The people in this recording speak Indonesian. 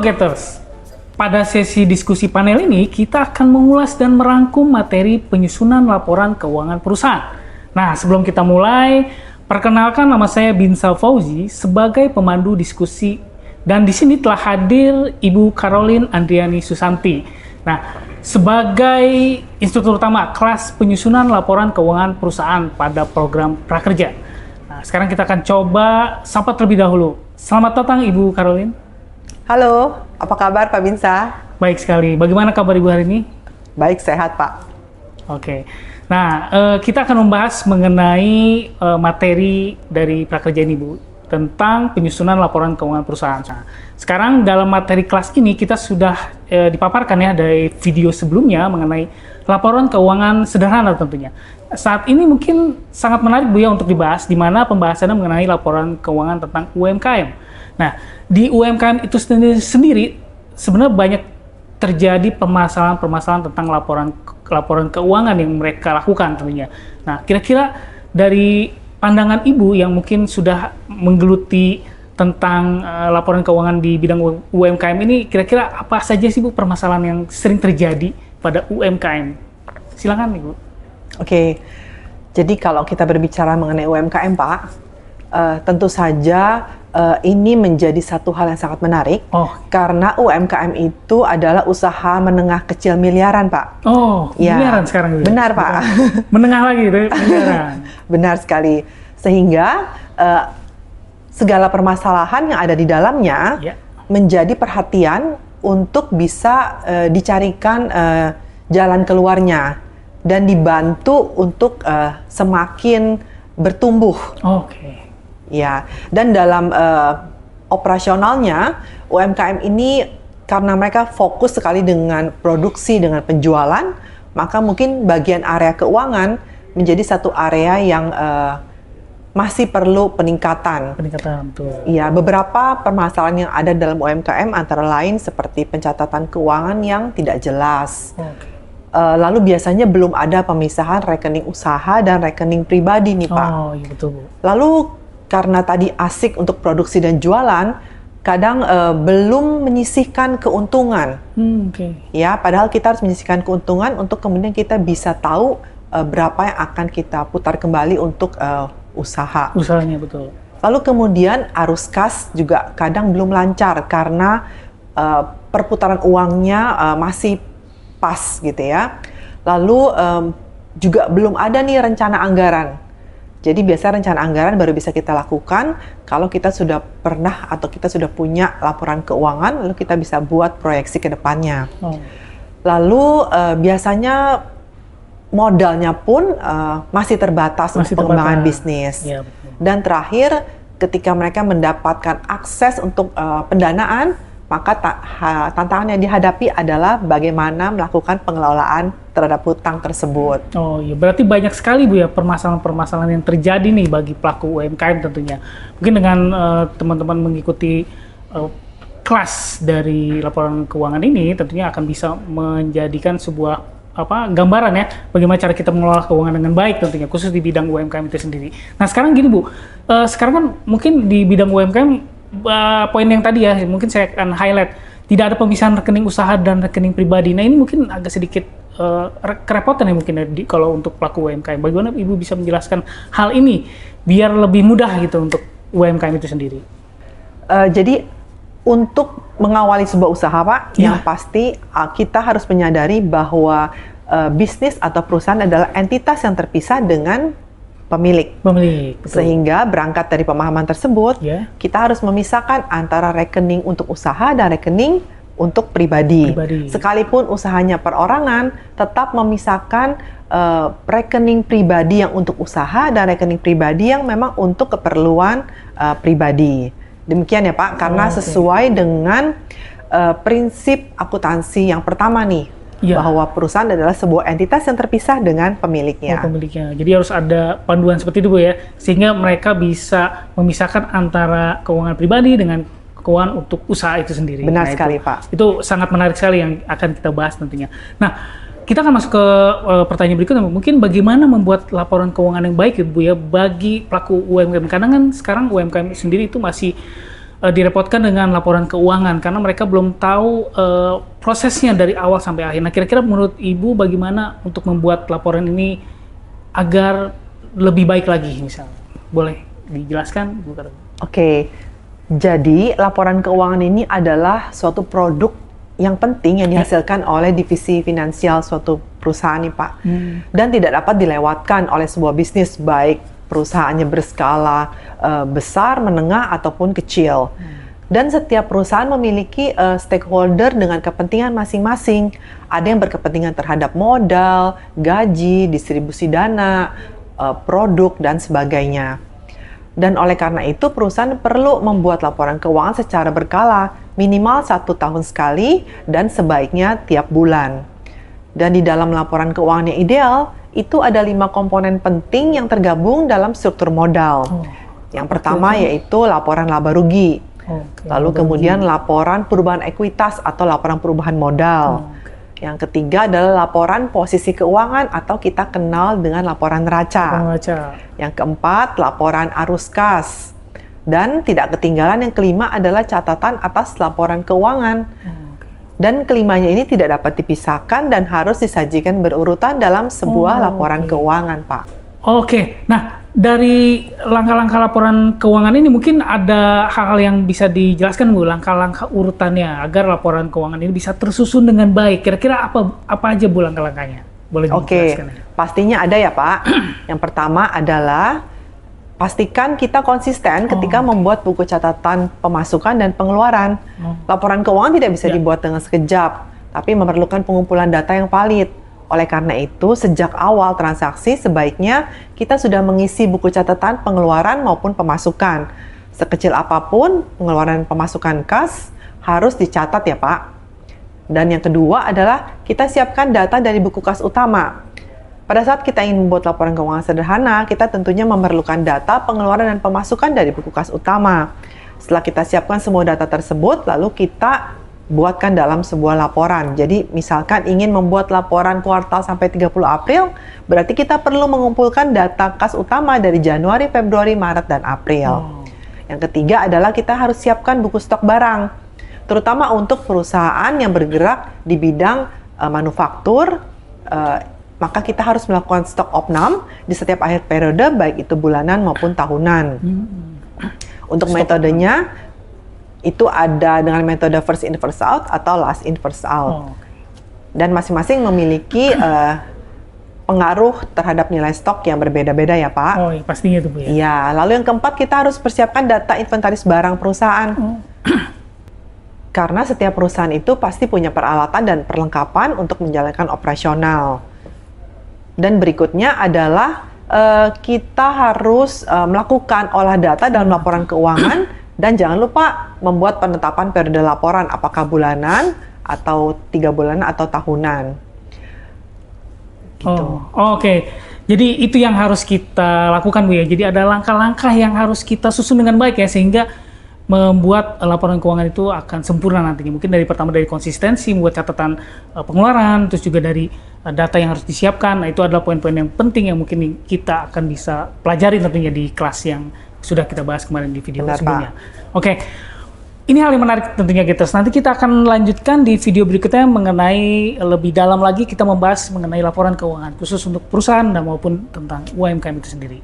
Geters, pada sesi diskusi panel ini kita akan mengulas dan merangkum materi penyusunan laporan keuangan perusahaan. Nah, sebelum kita mulai, perkenalkan nama saya Binsal Fauzi sebagai pemandu diskusi dan di sini telah hadir Ibu Caroline Andriani Susanti. Nah, sebagai instruktur utama kelas penyusunan laporan keuangan perusahaan pada program prakerja. Nah, sekarang kita akan coba sapa terlebih dahulu. Selamat datang Ibu Caroline. Halo, apa kabar Pak Binsa? Baik sekali. Bagaimana kabar Ibu hari ini? Baik, sehat Pak. Oke. Nah, kita akan membahas mengenai materi dari prakerja ini Bu, tentang penyusunan laporan keuangan perusahaan. Nah, sekarang dalam materi kelas ini kita sudah dipaparkan ya dari video sebelumnya mengenai laporan keuangan sederhana tentunya. Saat ini mungkin sangat menarik Bu ya untuk dibahas, di mana pembahasannya mengenai laporan keuangan tentang UMKM. Nah, di UMKM itu sendiri sebenarnya banyak terjadi permasalahan-permasalahan tentang laporan keuangan yang mereka lakukan tentunya. Nah, kira-kira dari pandangan Ibu yang mungkin sudah menggeluti tentang laporan keuangan di bidang UMKM ini, kira-kira apa saja sih Bu permasalahan yang sering terjadi pada UMKM? Silakan Ibu. Oke, jadi kalau kita berbicara mengenai UMKM Pak, tentu saja ini menjadi satu hal yang sangat menarik, karena UMKM itu adalah usaha menengah kecil miliaran Pak. Oh, ya, miliaran sekarang gitu. Benar Pak. Menengah lagi gitu, miliaran. Benar sekali. Sehingga segala permasalahan yang ada di dalamnya menjadi perhatian untuk bisa dicarikan jalan keluarnya dan dibantu untuk semakin bertumbuh. Oke. Ya, dan dalam operasionalnya UMKM ini karena mereka fokus sekali dengan produksi, dengan penjualan, maka mungkin bagian area keuangan menjadi satu area yang masih perlu peningkatan. Peningkatan, betul. Iya, beberapa permasalahan yang ada dalam UMKM antara lain seperti pencatatan keuangan yang tidak jelas. Lalu biasanya belum ada pemisahan rekening usaha dan rekening pribadi nih Pak. Oh, iya betul Bu. Lalu karena tadi asik untuk produksi dan jualan, kadang belum menyisihkan keuntungan. Ya, padahal kita harus menyisihkan keuntungan untuk kemudian kita bisa tahu berapa yang akan kita putar kembali untuk usaha. Usahanya, betul. Lalu kemudian arus kas juga kadang belum lancar karena perputaran uangnya masih pas gitu ya. Lalu juga belum ada nih rencana anggaran. Jadi biasa rencana anggaran baru bisa kita lakukan kalau kita sudah pernah atau kita sudah punya laporan keuangan, lalu kita bisa buat proyeksi ke depannya. Lalu biasanya modalnya pun masih terbatas untuk pengembangan bisnis. Ya, dan terakhir, ketika mereka mendapatkan akses untuk pendanaan, maka tantangan yang dihadapi adalah bagaimana melakukan pengelolaan terhadap hutang tersebut. Oh iya, berarti banyak sekali Bu ya permasalahan-permasalahan yang terjadi nih bagi pelaku UMKM tentunya. Mungkin dengan teman-teman mengikuti kelas dari laporan keuangan ini tentunya akan bisa menjadikan sebuah gambaran ya bagaimana cara kita mengelola keuangan dengan baik tentunya, khusus di bidang UMKM itu sendiri. Nah sekarang gini Bu, sekarang kan mungkin di bidang UMKM poin yang tadi ya, mungkin saya akan highlight, tidak ada pemisahan rekening usaha dan rekening pribadi. Nah ini mungkin agak sedikit kerepotan ya mungkin kalau untuk pelaku UMKM. Bagaimana Ibu bisa menjelaskan hal ini biar lebih mudah gitu untuk UMKM itu sendiri? Jadi untuk mengawali sebuah usaha Pak, yang pasti kita harus menyadari bahwa bisnis atau perusahaan adalah entitas yang terpisah dengan pemilik. Betul. Sehingga berangkat dari pemahaman tersebut, kita harus memisahkan antara rekening untuk usaha dan rekening untuk pribadi. Sekalipun usahanya perorangan, tetap memisahkan rekening pribadi yang untuk usaha dan rekening pribadi yang memang untuk keperluan pribadi. Demikian ya Pak, karena sesuai dengan prinsip akuntansi yang pertama nih, bahwa perusahaan adalah sebuah entitas yang terpisah dengan pemiliknya. Jadi harus ada panduan seperti itu Bu ya, sehingga mereka bisa memisahkan antara keuangan pribadi dengan keuangan untuk usaha itu sendiri. Benar sekali Pak. Itu sangat menarik sekali yang akan kita bahas tentunya. Nah, kita akan masuk ke pertanyaan berikutnya. Mungkin bagaimana membuat laporan keuangan yang baik Bu ya bagi pelaku UMKM, karena kan sekarang UMKM sendiri itu masih direpotkan dengan laporan keuangan karena mereka belum tahu prosesnya dari awal sampai akhir. Nah, kira-kira menurut Ibu bagaimana untuk membuat laporan ini agar lebih baik lagi misalnya? Boleh dijelaskan, Bu Karun? Oke, jadi laporan keuangan ini adalah suatu produk yang penting yang dihasilkan oleh divisi finansial suatu perusahaan nih Pak. Dan tidak dapat dilewatkan oleh sebuah bisnis, baik perusahaannya berskala besar, menengah, ataupun kecil. Dan setiap perusahaan memiliki stakeholder dengan kepentingan masing-masing. Ada yang berkepentingan terhadap modal, gaji, distribusi dana, produk, dan sebagainya. Dan oleh karena itu perusahaan perlu membuat laporan keuangan secara berkala, minimal 1 tahun sekali dan sebaiknya tiap bulan. Dan di dalam laporan keuangan yang ideal, itu ada 5 komponen penting yang tergabung dalam struktur modal. Yang pertama yaitu laporan laba rugi. Lalu kemudian laporan perubahan ekuitas atau laporan perubahan modal. Yang ketiga adalah laporan posisi keuangan atau kita kenal dengan laporan neraca. Yang keempat, laporan arus kas. Dan tidak ketinggalan yang kelima adalah catatan atas laporan keuangan. Dan kelimanya ini tidak dapat dipisahkan dan harus disajikan berurutan dalam sebuah laporan keuangan, Pak. Oke, nah dari langkah-langkah laporan keuangan ini mungkin ada hal-hal yang bisa dijelaskan, Bu, langkah-langkah urutannya agar laporan keuangan ini bisa tersusun dengan baik. Kira-kira apa aja, Bu, langkah-langkahnya? Boleh dijelaskan? Oke, pastinya ada ya, Pak. Yang pertama adalah pastikan kita konsisten ketika membuat buku catatan pemasukan dan pengeluaran. Laporan keuangan tidak bisa dibuat dengan sekejap, tapi memerlukan pengumpulan data yang valid. Oleh karena itu, sejak awal transaksi sebaiknya kita sudah mengisi buku catatan pengeluaran maupun pemasukan. Sekecil apapun pengeluaran pemasukan kas harus dicatat ya Pak. Dan yang kedua adalah kita siapkan data dari buku kas utama. Pada saat kita ingin membuat laporan keuangan sederhana, kita tentunya memerlukan data pengeluaran dan pemasukan dari buku kas utama. Setelah kita siapkan semua data tersebut, lalu kita buatkan dalam sebuah laporan. Jadi misalkan ingin membuat laporan kuartal sampai 30 April, berarti kita perlu mengumpulkan data kas utama dari Januari, Februari, Maret, dan April. Yang ketiga adalah kita harus siapkan buku stok barang, terutama untuk perusahaan yang bergerak di bidang manufaktur, maka kita harus melakukan stok opnam di setiap akhir periode, baik itu bulanan maupun tahunan. Untuk metodenya, itu ada dengan metode first in first out atau last in first out. Dan masing-masing memiliki pengaruh terhadap nilai stok yang berbeda-beda ya Pak. Oh, pastinya itu Bu ya. Iya, lalu yang keempat kita harus persiapkan data inventaris barang perusahaan. Karena setiap perusahaan itu pasti punya peralatan dan perlengkapan untuk menjalankan operasional. Dan berikutnya adalah kita harus melakukan olah data dalam laporan keuangan. Dan jangan lupa membuat penetapan periode laporan, apakah bulanan, atau 3 bulanan, atau tahunan. Gitu. Oke. Jadi itu yang harus kita lakukan Bu ya. Jadi ada langkah-langkah yang harus kita susun dengan baik ya, sehingga membuat laporan keuangan itu akan sempurna nantinya. Mungkin pertama dari konsistensi, membuat catatan pengeluaran, terus juga dari data yang harus disiapkan. Nah, itu adalah poin-poin yang penting yang mungkin kita akan bisa pelajari tentunya di kelas yang sudah kita bahas kemarin di video sebelumnya. Oke, ini hal yang menarik tentunya kita. Nanti kita akan lanjutkan di video berikutnya mengenai lebih dalam lagi kita membahas mengenai laporan keuangan khusus untuk perusahaan dan maupun tentang UMKM itu sendiri.